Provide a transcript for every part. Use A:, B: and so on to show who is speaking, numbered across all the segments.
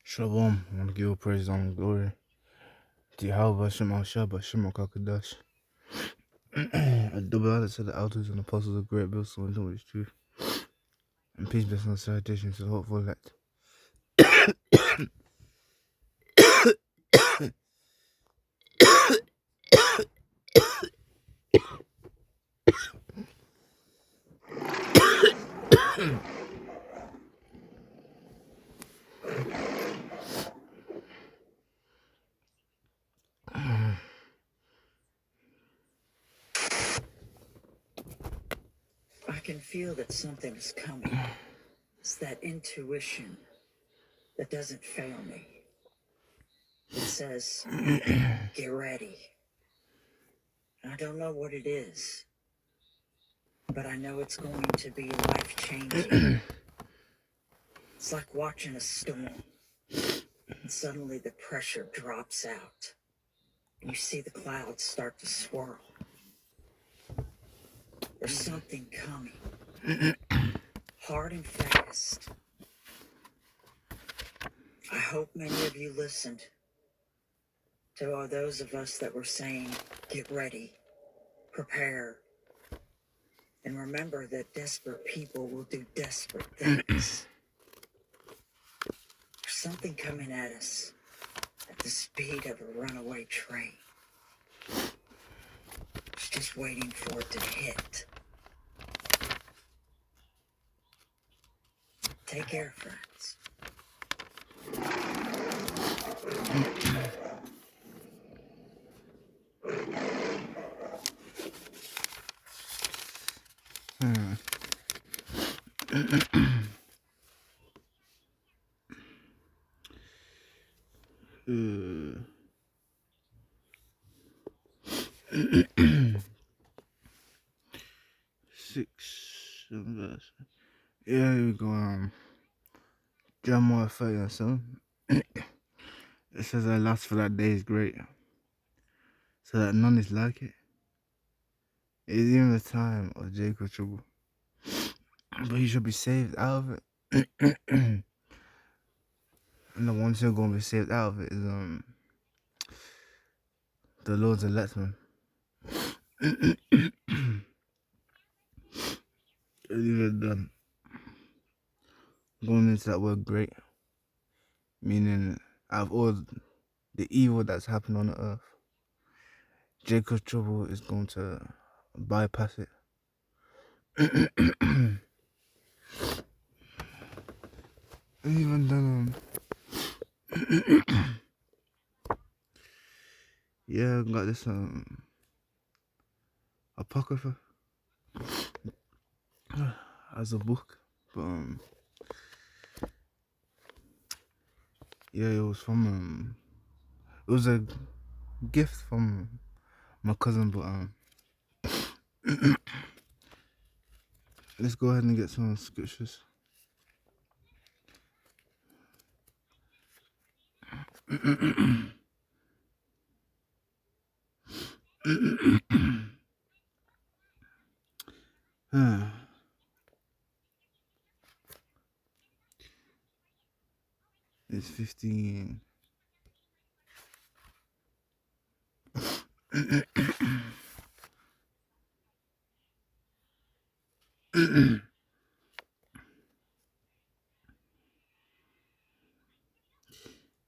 A: Shalom, I want to give all praise and glory to Yahweh Shem Shah Shem Kakadash. A double honor to the elders and apostles of great bills, so doing is truth. And peace, blessing, and salutations to the hopeful elect.
B: I can feel that something is coming. It's that intuition that doesn't fail me. It says, get ready. I don't know what it is, but I know it's going to be life-changing. It's like watching a storm, and suddenly the pressure drops out. And you see the clouds start to swirl. There's something coming, hard and fast. I hope many of you listened to all those of us that were saying, get ready, prepare, and remember that desperate people will do desperate things. There's something coming at us at the speed of a runaway train. It's just waiting for it to hit. Take care, friends.
A: Six verse. Yeah, here we go. Jeremiah 30 and 7. It says, "I last for that day is great, so that none is like it. It is even the time of Jacob's trouble, but he shall be saved out of it." And the ones who are going to be saved out of it is the Lord's electmen. Even going into that word great, meaning out of all the evil that's happened on the earth, Jacob's trouble is going to bypass it. And even then, yeah, I got this Apocrypha as a book, but yeah, it was from it was a gift from my cousin, but let's go ahead and get some scriptures. It's 15.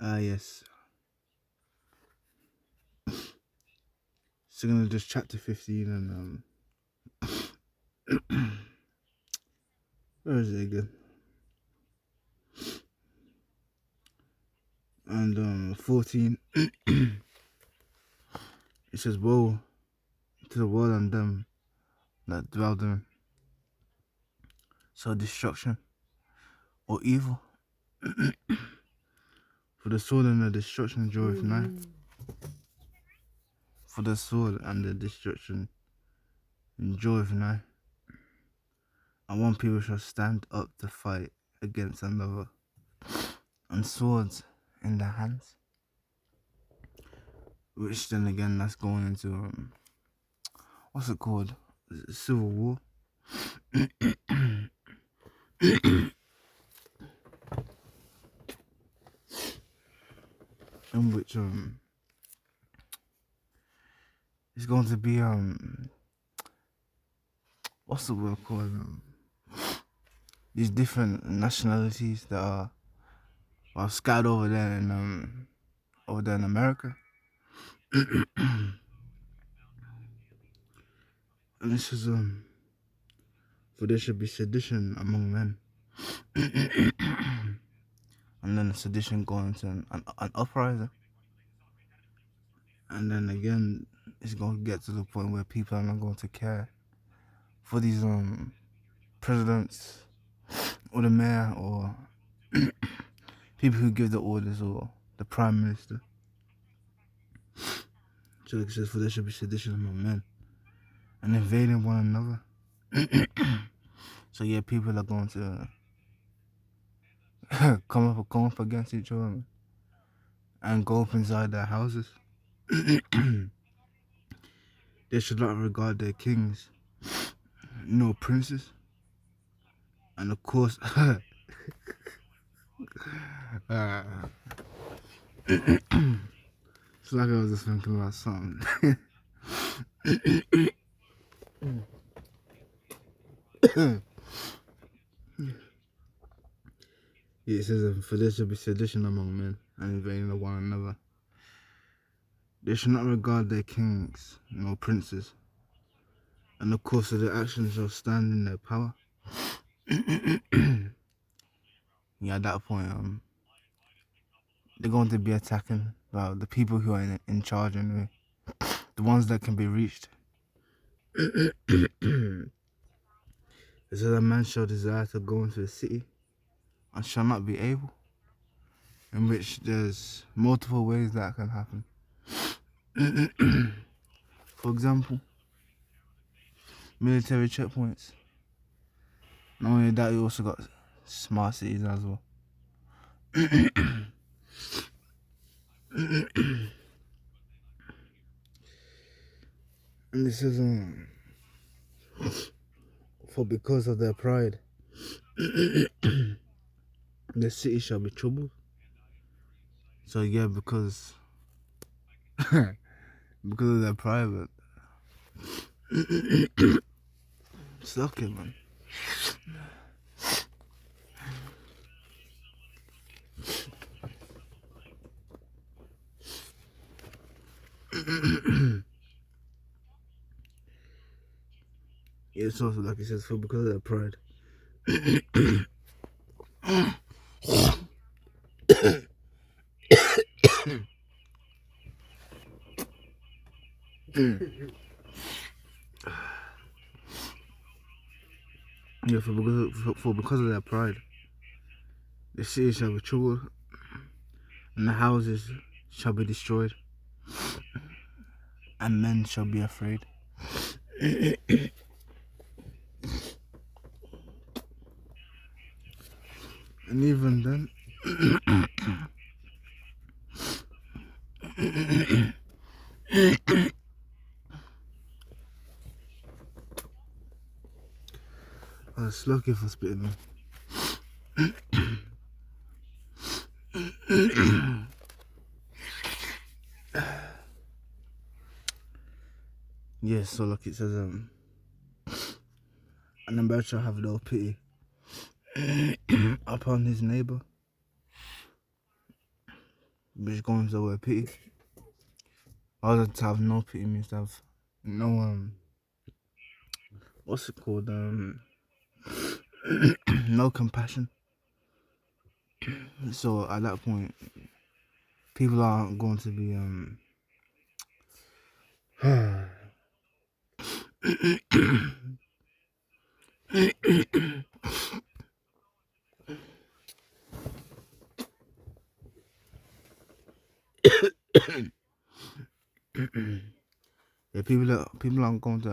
A: Yes. So gonna just chapter 15 and where is it again? And 14. It says, "Woe to the world and them that dwell therein, so destruction or evil. For the sword and the destruction draweth nigh. For the sword and the destruction draweth nigh. And one people shall stand up to fight against another, and swords in their hands." Which then again, that's going into what's it called? Civil War. in which it's going to be what's the word called these different nationalities that are scattered over there in America. And this is for there should be sedition among men. And then the sedition going to an uprising. And then again, it's going to get to the point where people are not going to care for these presidents or the mayor or people who give the orders or the prime minister. So like it says, for there should be sedition among men and invading one another. So yeah, people are going to come up against each other and go up inside their houses. They should not regard their kings, no princes, and of course, it's like I was just thinking about something. Yeah, it says, for there should be sedition among men and invading of one another. They should not regard their kings, nor princes, and the course of their actions shall stand in their power. Yeah, at that point, they're going to be attacking the people who are in charge anyway, the ones that can be reached. It says, a man shall desire to go into a city and shall not be able, in which there's multiple ways that can happen. For example, military checkpoints. Not only that, you also got smart cities as well. And this is for because of their pride, the city shall be troubled. So yeah, because of their pride, but suck it, man. Yeah, it's also like it says, for because of their pride. Yeah, for because of their pride, the city shall be troubled, and the houses shall be destroyed, and men shall be afraid. And even then, I was lucky for spitting, man. Yes, so like it says, and the man shall have no pity upon his neighbor, which going to word pity. Other to have no pity means to have no what's it called, no compassion. So at that point, people aren't going to be yeah, people aren't going to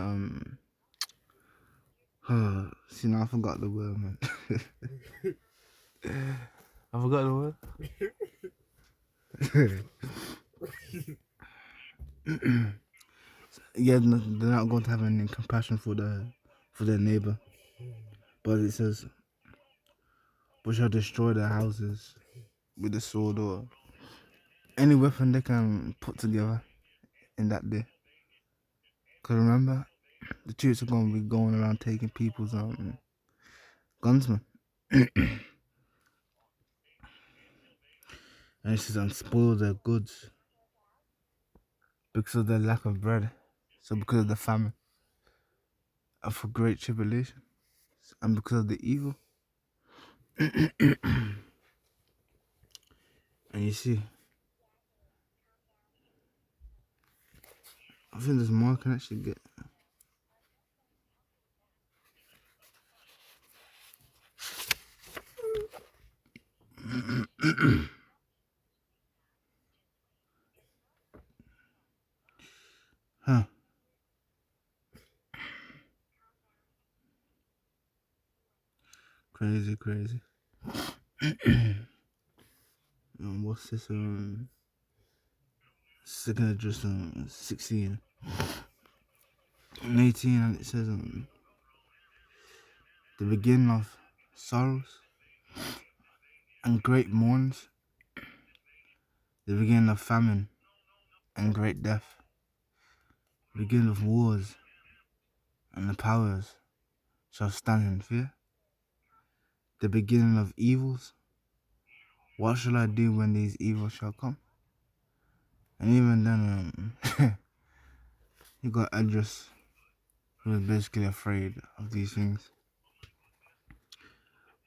A: see, now I forgot the word, man. I forgot the word. Yeah, they're not going to have any compassion for their neighbor. But it says, we shall destroy their houses with the sword, or any weapon they can put together in that day. Cause remember, the troops are gonna be going around taking people's gunsmen. And it says spoil their goods because of the lack of bread. So because of the famine, and for great tribulation, and because of the evil. And you see, I think there's more I can actually get. Huh. Crazy, crazy. What's this? Second address 16 and 18, and it says the beginning of sorrows and great mourns, the beginning of famine and great death, the beginning of wars, and the powers shall stand in fear, the beginning of evils. What shall I do when these evils shall come? And even then, you got Edris, who was basically afraid of these things.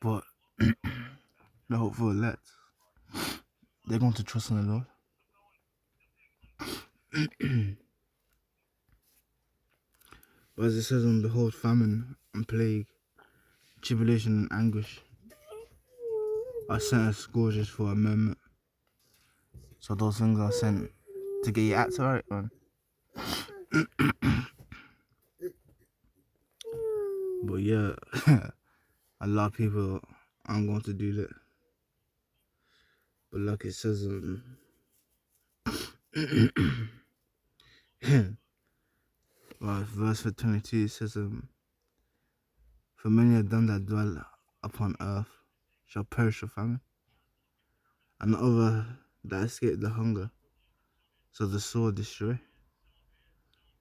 A: But the hopeful elect, they're going to trust in the Lord. But as it says on, behold, famine and plague, tribulation and anguish are sent as scourges for a moment. So those things are sent to get your acts right, man. But yeah, a lot of people aren't going to do that. But like it says, well, verse 22, it says, for many of them that dwell upon earth shall perish of famine, and other that escape the hunger, so the sword destroy.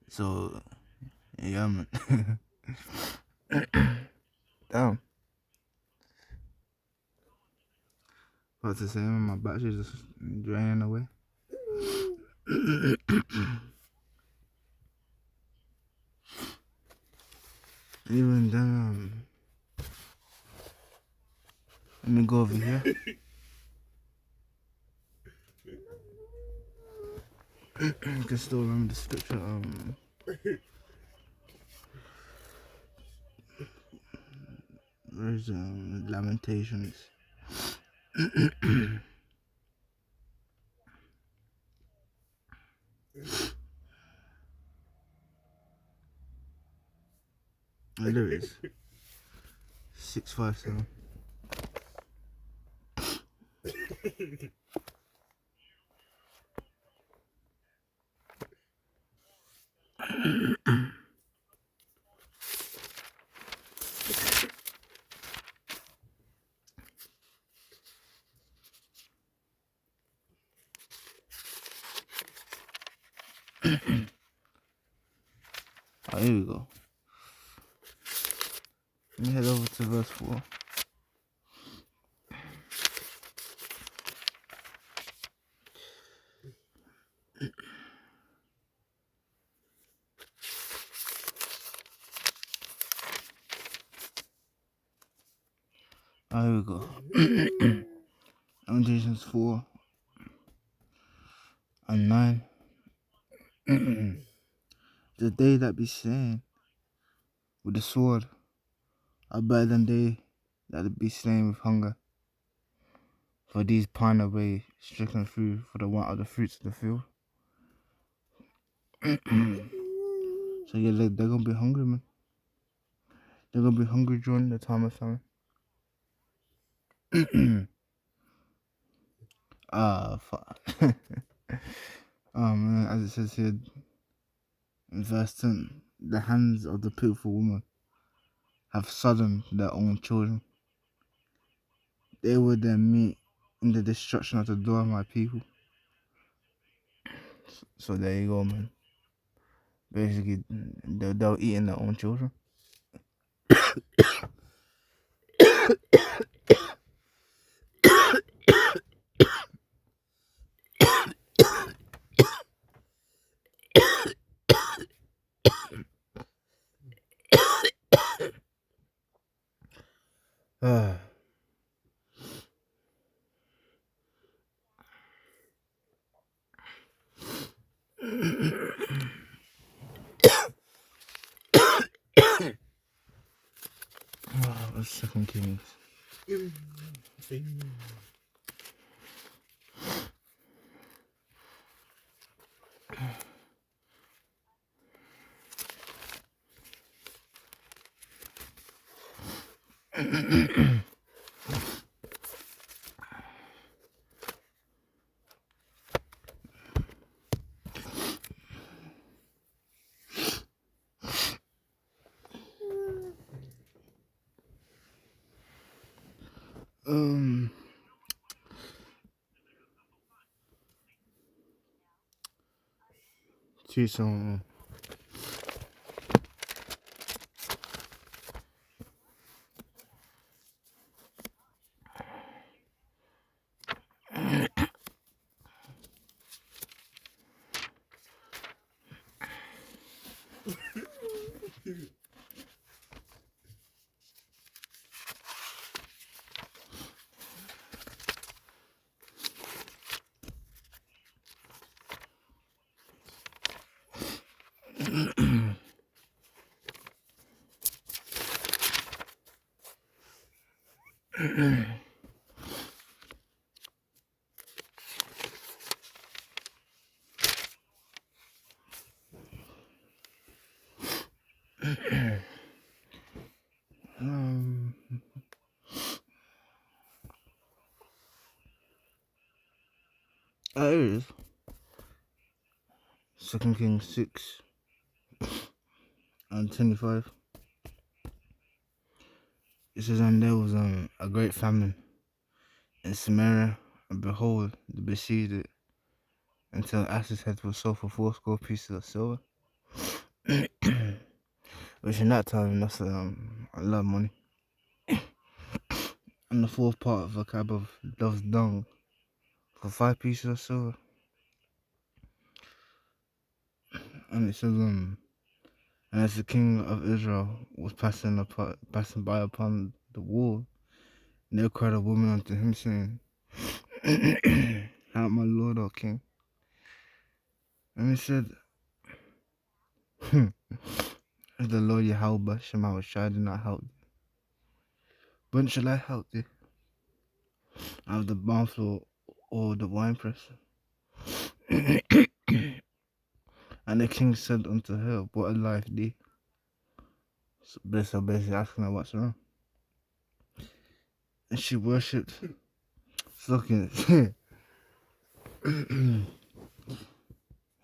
A: So, yeah, man. Damn. About to say, man, my battery just draining away. Even then, let me go over here. You can still remember the scripture. Where's Lamentations? Oh, there it is. 657. Oh, here we go. Let me head over to verse 4. Oh, here we go. Lamentations 4 and 9. The day that be slain with the sword are better than they that be slain with hunger. For these pine away, stricken through for the want of the fruits of the field. So yeah, they're gonna be hungry, man. They're gonna be hungry during the time of famine. Fuck. Man, as it says here in verse 10, the hands of the pitiful woman have sodden their own children. They would then meet in the destruction of the door of my people. So there you go, man. Basically, they're eating their own children. Ah. What's Second Kings? um, see some. Um, it is Second Kings 6 and 25. It says, and there was a great famine in Samaria, and behold, they besieged it until an ass's head was sold for 40 pieces of silver. Which in that time, that's a lot of money. And the fourth part of a cab of dove's dung for 5 pieces of silver. And it says, and as the king of Israel was passing by upon the wall, there cried a woman unto him, saying, help my lord, O king. And he said, if the Lord Yahweh Shema Shai did not help thee, when shall I help thee? Out of the barn floor or the winepress? And the king said unto her, what a life thee. So basically asking her what's wrong. And she worshipped. Fucking. Hang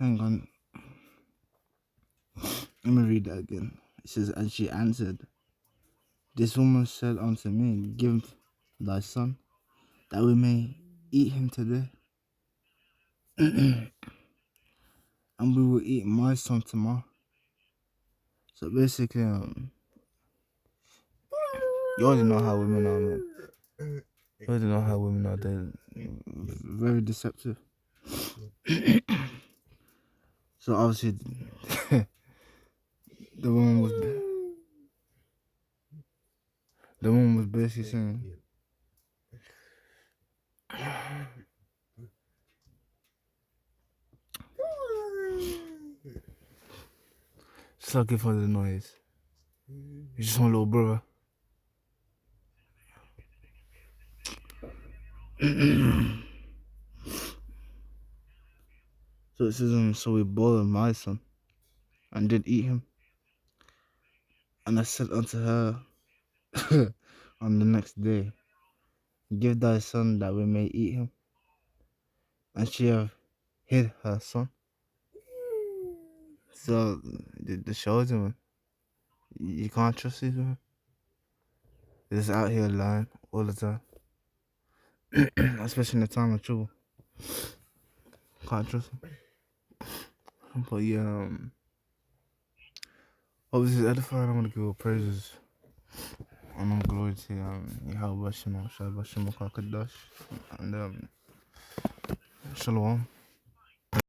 A: on. Let me read that again. It says, and she answered, this woman said unto me, give thy son, that we may eat him today. And we will eat my son tomorrow. So basically, you already know how women are, man. You already know how women are. They're very deceptive. So obviously, the woman was basically saying, suck it for the noise. You're just my little brother. So it says, so we boiled my son and did eat him. And I said unto her on the next day, give thy son that we may eat him. And she have hid her son. So the shows him, you can't trust these women. They're just out here lying all the time. Especially in the time of trouble. Can't trust them. But yeah, obviously edifying. I'm gonna give all praises and all glory to Yahweh Shema Shai Bashim Kadash and Shalom.